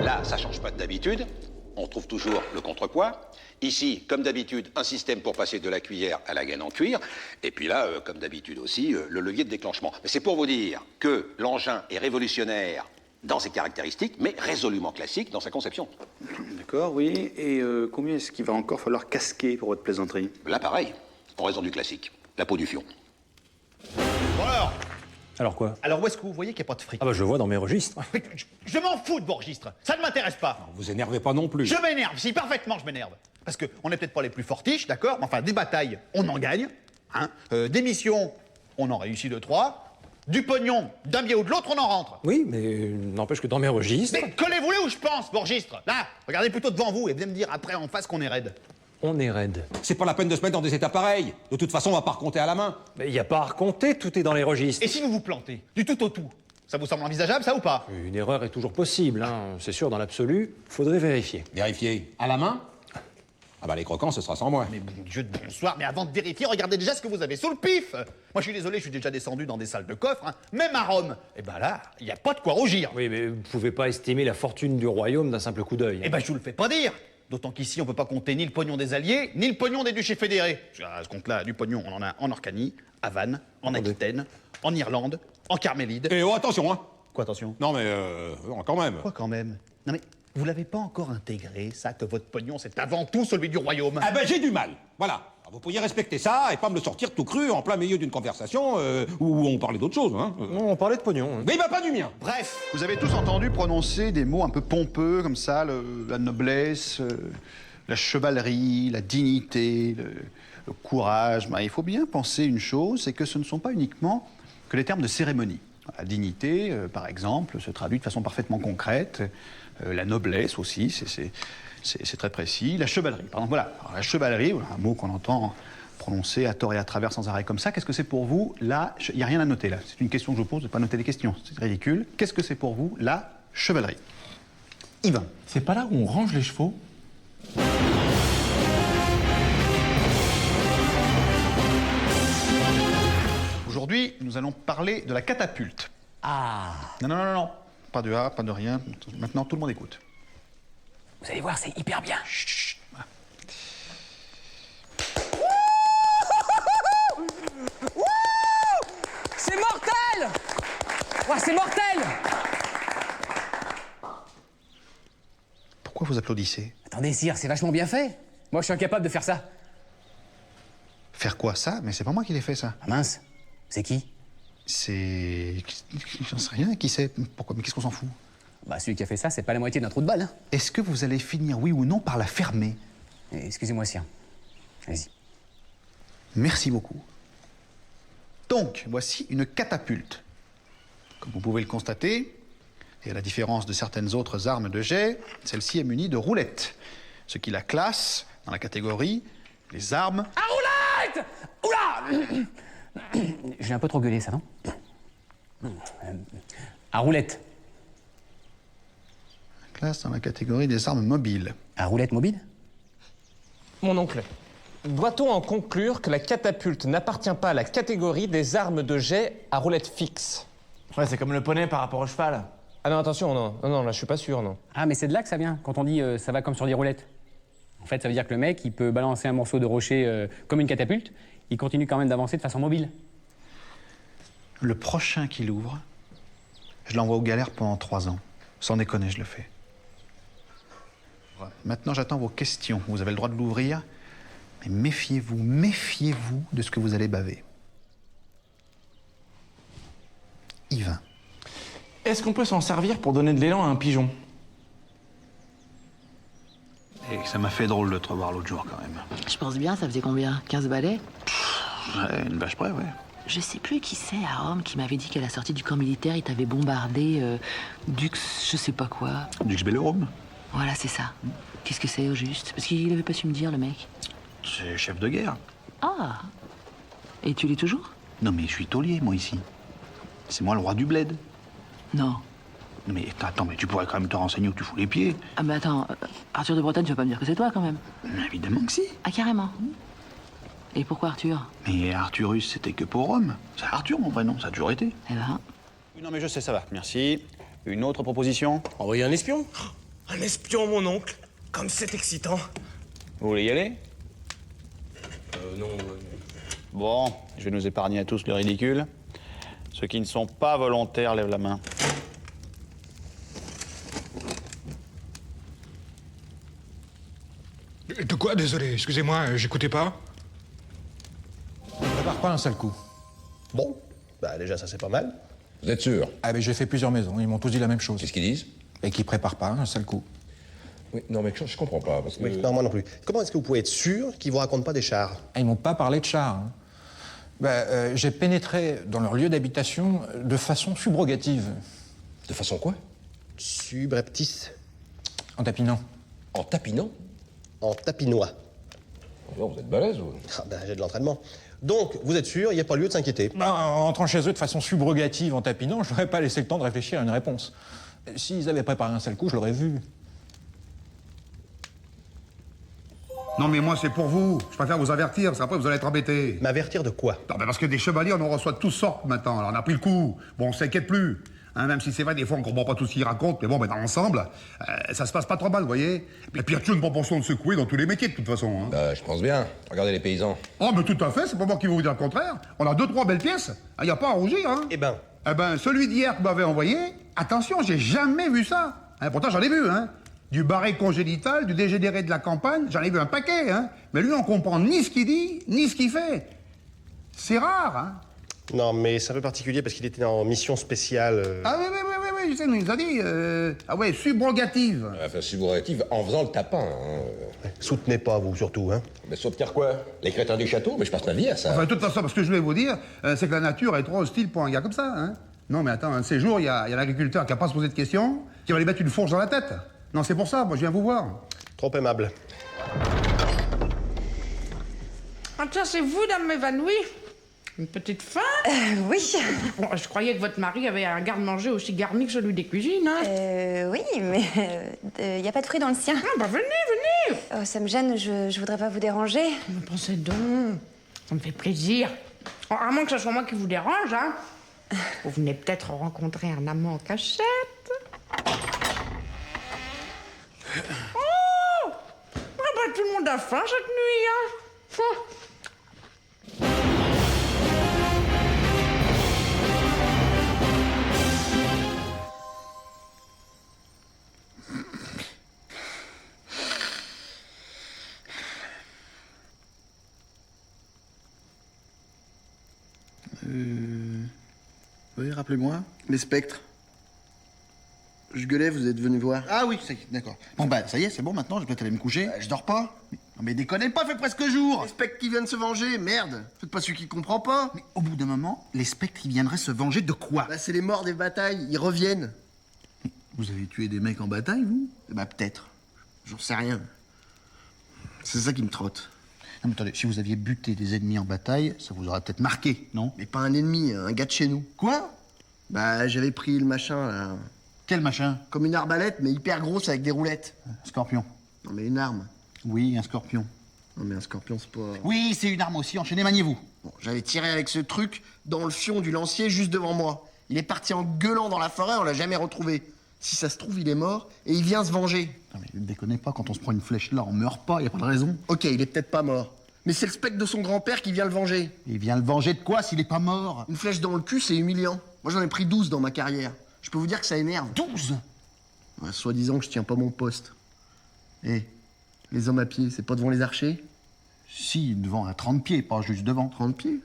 Là, ça change pas d'habitude. On trouve toujours le contrepoids. Ici, comme d'habitude, un système pour passer de la cuillère à la gaine en cuir. Et puis là, comme d'habitude aussi, le levier de déclenchement. Mais c'est pour vous dire que l'engin est révolutionnaire dans ses caractéristiques, mais résolument classique dans sa conception. D'accord, oui. Et combien est-ce qu'il va encore falloir casquer pour votre plaisanterie? Là, pareil, en raison du classique, la peau du fion. Bon Alors quoi? alors où est-ce que vous voyez qu'il n'y a pas de fric? Ah bah je le vois dans mes registres. Mais je m'en fous de vos registres, ça ne m'intéresse pas. Vous énervez pas non plus. Je m'énerve, si parfaitement je m'énerve. Parce qu'on n'est peut-être pas les plus fortiches, d'accord, mais enfin des batailles, on en gagne. Hein. Des missions, on en réussit 2-3. Du pognon, d'un biais ou de l'autre, on en rentre. Oui, mais n'empêche que dans mes registres... Mais collez-vous-les où je pense, vos registres. Là, regardez plutôt devant vous et venez me dire après en face qu'on est raide. On est raide. C'est pas la peine de se mettre dans des états pareils. De toute façon, on va pas recompter à la main. Mais il n'y a pas à recompter, tout est dans les registres. Et si vous vous plantez, du tout au tout, ça vous semble envisageable, ça ou pas? Une erreur est toujours possible, hein. C'est sûr, dans l'absue, faudrait vérifier. Vérifier. À la main? Ah bah les croquants, ce sera sans moi. Mais bon Dieu de bonsoir, mais avant de vérifier, regardez déjà ce que vous avez sous le pif. Moi je suis désolé, je suis déjà descendu dans des salles de coffre, hein. Même à Rome. Et ben là, il n'y a pas de quoi rougir. Oui, mais vous pouvez pas estimer la fortune du royaume d'un simple coup d'œil. Eh ben je vous le fais pas dire. D'autant qu'ici on peut pas compter ni le pognon des Alliés, ni le pognon des duchés fédérés. À ce compte-là, du pognon, on en a en Orcanie, à Vannes, en Aquitaine, en Irlande, en Carmélide. Et oh, attention, hein. Quoi, attention? Non mais, quand même. Quoi quand même? Non mais, vous l'avez pas encore intégré, ça, que votre pognon, c'est avant tout celui du royaume. Ah ben j'ai du mal. Voilà. Alors, vous pourriez respecter ça et pas me le sortir tout cru en plein milieu d'une conversation où on parlait d'autre chose, hein. On parlait de pognon. Hein. Mais bah pas du mien. Bref, Vous avez tous entendu prononcer des mots un peu pompeux, comme ça, la noblesse, la chevalerie, la dignité, le courage. Ben, il faut bien penser une chose, c'est que ce ne sont pas uniquement que les termes de cérémonie. La dignité, par exemple, se traduit de façon parfaitement concrète. La noblesse aussi, c'est très précis. La chevalerie, par exemple, voilà. Alors, la chevalerie, voilà, un mot qu'on entend prononcer à tort et à travers sans arrêt comme ça. Qu'est-ce que c'est pour vous, là? Il n'y a rien à noter, là. C'est une question que je vous pose, de ne pas noter les questions. C'est ridicule. Qu'est-ce que c'est pour vous, la chevalerie? Yvan. C'est pas là où on range les chevaux? Aujourd'hui, nous allons parler de la catapulte. Ah. Non, non, non, non, non. Pas de A, pas de rien. Maintenant, tout le monde écoute. Vous allez voir, c'est hyper bien. Chut, chut. Voilà. C'est mortel! Ouais, c'est mortel! Pourquoi vous applaudissez? Attendez, sire, c'est vachement bien fait. Moi, je suis incapable de faire ça. Faire quoi, ça? Mais c'est pas moi qui l'ai fait, ça. Ah mince, c'est qui? C'est... J'en sais rien, qui sait? Pourquoi? Mais qu'est-ce qu'on s'en fout? Bah, celui qui a fait ça, c'est pas la moitié d'un trou de balle, hein. Est-ce que vous allez finir, oui ou non, par la fermer? Excusez-moi, sire. Allez-y. Merci beaucoup. Donc, voici une catapulte. Comme vous pouvez le constater, et à la différence de certaines autres armes de jet, celle-ci est munie de roulettes, ce qui la classe dans la catégorie les armes... À roulette! Oula! J'ai un peu trop gueulé, ça, non? À roulette. classe dans la catégorie des armes mobiles. À roulette mobile? Mon oncle, doit-on en conclure que la catapulte n'appartient pas à la catégorie des armes de jet à roulette fixe? Ouais, c'est comme le poney par rapport au cheval. Ah non, attention, non, là, je suis pas sûr, non. Ah, mais c'est de là que ça vient, quand on dit ça va comme sur des roulettes. En fait, ça veut dire que le mec, il peut balancer un morceau de rocher comme une catapulte, il continue quand même d'avancer de façon mobile. Le prochain qui l'ouvre, je l'envoie aux galères pendant 3 ans. Sans déconner, je le fais. Maintenant, j'attends vos questions. Vous avez le droit de l'ouvrir. Mais méfiez-vous de ce que vous allez baver. Yvain. Est-ce qu'on peut s'en servir pour donner de l'élan à un pigeon? Et ça m'a fait drôle de te revoir l'autre jour, quand même. Je pense bien, ça faisait combien? 15 balais? Ouais, une vache près, ouais. Je sais plus qui c'est à Rome qui m'avait dit qu'à la sortie du camp militaire, il t'avait bombardé Dux, je sais pas quoi. Dux Bellorum. Voilà, c'est ça. Qu'est-ce que c'est au juste? Parce qu'il avait pas su me dire, le mec. C'est chef de guerre. Ah! Et tu l'es toujours? Non, mais je suis taulier, moi, ici. C'est moi le roi du bled. Non. Non, mais attends, mais tu pourrais quand même te renseigner où tu fous les pieds. Ah, mais attends, Arthur de Bretagne, tu vas pas me dire que c'est toi, quand même? Mais évidemment que si. Ah, carrément. Et pourquoi Arthur? Mais Arthurus, c'était que pour Rome. C'est Arthur, mon prénom, ça a toujours été. Eh ben... Non, mais je sais, ça va. Merci. Une autre proposition? Envoyer un espion? Un espion, mon oncle. Comme c'est excitant. Vous voulez y aller? Non. Bon, je vais nous épargner à tous le ridicule. Ceux qui ne sont pas volontaires lèvent la main. De quoi? Désolé, excusez-moi, j'écoutais pas. On prépare pas un seul coup. Bon, bah déjà ça c'est pas mal. Vous êtes sûr? Ah, mais j'ai fait plusieurs maisons, ils m'ont tous dit la même chose. Qu'est-ce qu'ils disent? Et qu'ils préparent pas un seul coup. Oui, non, mais je comprends pas, parce que... Oui, non, moi non plus. Comment est-ce que vous pouvez être sûr qu'ils vous racontent pas des chars? Ah, ils m'ont pas parlé de chars. Hein. J'ai pénétré dans leur lieu d'habitation de façon subrogative. De façon quoi? Subreptice. En tapinant. En tapinant? En tapinois. Non, vous êtes balèze, vous. Ah ben j'ai de l'entraînement. Donc, vous êtes sûr, il n'y a pas lieu de s'inquiéter. En entrant chez eux de façon subrogative en tapinant, je n'aurais pas laissé le temps de réfléchir à une réponse. S'ils avaient préparé un seul coup, je l'aurais vu. Non, mais moi, c'est pour vous. Je préfère vous avertir, parce qu'après, vous allez être embêtés. M'avertir de quoi? Non, mais parce que des chevaliers, on en reçoit de toutes sortes maintenant. Alors, on a pris le coup. Bon, on s'inquiète plus. Hein, même si c'est vrai, des fois, on comprend pas tout ce qu'ils racontent. Mais bon, dans l'ensemble, ça se passe pas trop mal, vous voyez. Et puis, il y a toujours une proportion de secoués dans tous les métiers, de toute façon. Hein. Je pense bien. Regardez les paysans. Oh, mais tout à fait, c'est pas moi qui vais vous dire le contraire. On a 2-3 belles pièces. Il n'y a pas à rougir, hein. Eh ben, Celui d'hier que vous m'avez envoyé, attention, j'ai jamais vu ça. Hein, pourtant, j'en ai vu, hein. Du barré congénital, du dégénéré de la campagne, j'en ai vu un paquet, hein. Mais lui, on comprend ni ce qu'il dit, ni ce qu'il fait. C'est rare, hein. non, mais c'est un peu particulier parce qu'il était en mission spéciale. Ah oui, je sais, il nous a dit. Ah ouais, subrogative. Enfin, subrogative en faisant le tapin. Hein. Soutenez pas, vous, surtout, hein. Mais soutenir quoi? Les crétins du château? Mais je passe ma vie à ça. Enfin, de toute façon, ce que je voulais vous dire, c'est que la nature est trop hostile pour un gars comme ça, hein. Non, mais attends, un de ces jours, il y a l'agriculteur qui a pas se posé de questions, qui va lui mettre une fourche dans la tête. Non, c'est pour ça, moi, je viens vous voir. Trop aimable. Ah tiens, c'est vous, dame évanouie? Une petite faim? Oui. Bon, je croyais que votre mari avait un garde-manger aussi garni que celui des cuisines, hein? Oui, mais il n'y a pas de fruits dans le sien. Ah bah venez. Oh, ça me gêne, je voudrais pas vous déranger. Mais pensez donc, ça me fait plaisir. Oh, à moins que ce soit moi qui vous dérange, hein? Vous venez peut-être rencontrer un amant en cachette. Oh! Ah bah tout le monde a faim cette nuit, hein? Oh. Oui, rappelez-moi. Les spectres. Je gueulais, vous êtes venu voir. Ah oui, ça y est, d'accord. Bon bah ça y est, c'est bon maintenant, je vais peut-être aller me coucher. Je dors pas. Non mais déconnez pas, fait presque jour. Les spectres qui viennent se venger, merde. Faites pas celui qui comprend pas. Mais au bout d'un moment, les spectres ils viendraient se venger de quoi? Bah c'est les morts des batailles, ils reviennent. Vous avez tué des mecs en bataille, vous? Bah peut-être. J'en sais rien. C'est ça qui me trotte. Non mais attendez, si vous aviez buté des ennemis en bataille, ça vous aurait peut-être marqué, non? Mais pas un ennemi, un gars de chez nous. Quoi? Bah j'avais pris le machin là. Quel machin? Comme une arbalète, mais hyper grosse avec des roulettes. Un scorpion. Non mais une arme. Oui, un scorpion. Non mais un scorpion c'est pas... Oui, c'est une arme aussi, enchaînez, maniez-vous. Bon, j'avais tiré avec ce truc dans le fion du lancier juste devant moi. Il est parti en gueulant dans la forêt, on l'a jamais retrouvé. Si ça se trouve, il est mort et il vient se venger. Non mais ne déconnez pas, quand on se prend une flèche là, on meurt pas, y a pas de raison. Ok, il est peut-être pas mort. Mais c'est le spectre de son grand-père qui vient le venger. Il vient le venger de quoi s'il est pas mort? Une flèche dans le cul, c'est humiliant. Moi j'en ai pris 12 dans ma carrière. Je peux vous dire que ça énerve. 12? Ouais, soi-disant que je tiens pas mon poste. Eh, les hommes à pied, c'est pas devant les archers? Si, devant à 30 pieds, pas juste devant. 30 pieds?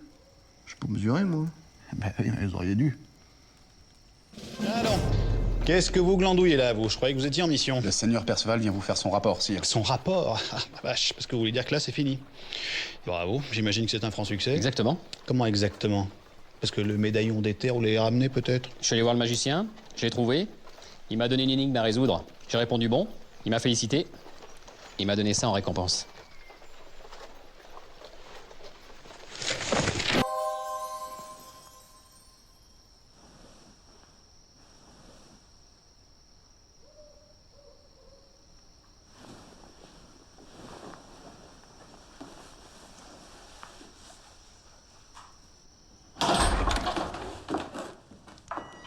Je peux mesurer, moi. Ben oui, mais vous auriez dû. Alors, qu'est-ce que vous glandouillez là, vous? Je croyais que vous étiez en mission. Le seigneur Perceval vient vous faire son rapport, sire. Son rapport? Ah, ma vache, parce que vous voulez dire que là, c'est fini. Bravo, j'imagine que c'est un franc succès. Exactement. Comment exactement? Parce que le médaillon d'éther, vous l'avez ramené peut-être? Je suis allé voir le magicien, je l'ai trouvé. Il m'a donné une énigme à résoudre. J'ai répondu bon, il m'a félicité. Il m'a donné ça en récompense.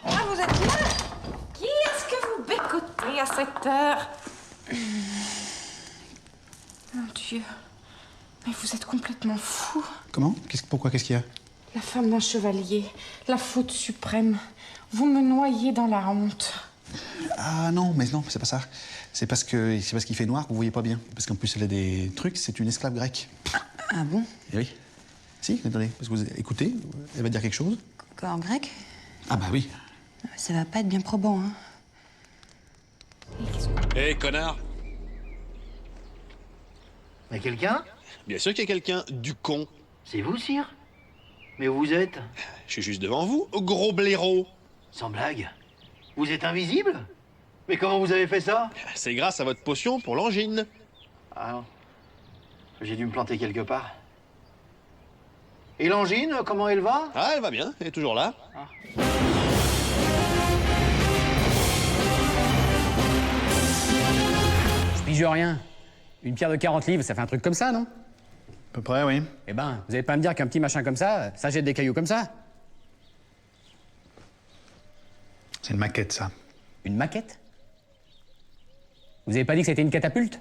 Ah, vous êtes là? Qui est-ce que vous bécotez à cette heure? Mon Dieu. Mais vous êtes complètement fou. Comment? Pourquoi? Qu'est-ce qu'il y a? La femme d'un chevalier. La faute suprême. Vous me noyez dans la honte. Ah non, mais non, c'est pas ça. C'est parce qu'il fait noir que vous voyez pas bien. Parce qu'en plus, elle a des trucs, c'est une esclave grecque. Ah bon? Eh oui. Si, attendez, parce que vous écoutez, elle va dire quelque chose. En grec? Ah bah oui. Ça va pas être bien probant, hein. Hé, connard! Mais quelqu'un? Bien sûr qu'il y a quelqu'un, du con. C'est vous, sire? Mais où vous êtes? Je suis juste devant vous, gros blaireau. Sans blague? Vous êtes invisible? Mais comment vous avez fait ça? C'est grâce à votre potion pour l'angine. Ah non. J'ai dû me planter quelque part. Et l'angine, comment elle va? Ah, elle va bien, elle est toujours là. Je pige rien. Une pierre de 40 livres, ça fait un truc comme ça, non? À peu près, oui. Eh ben, vous allez pas me dire qu'un petit machin comme ça jette des cailloux comme ça? C'est une maquette, ça. Une maquette? Vous avez pas dit que c'était une catapulte?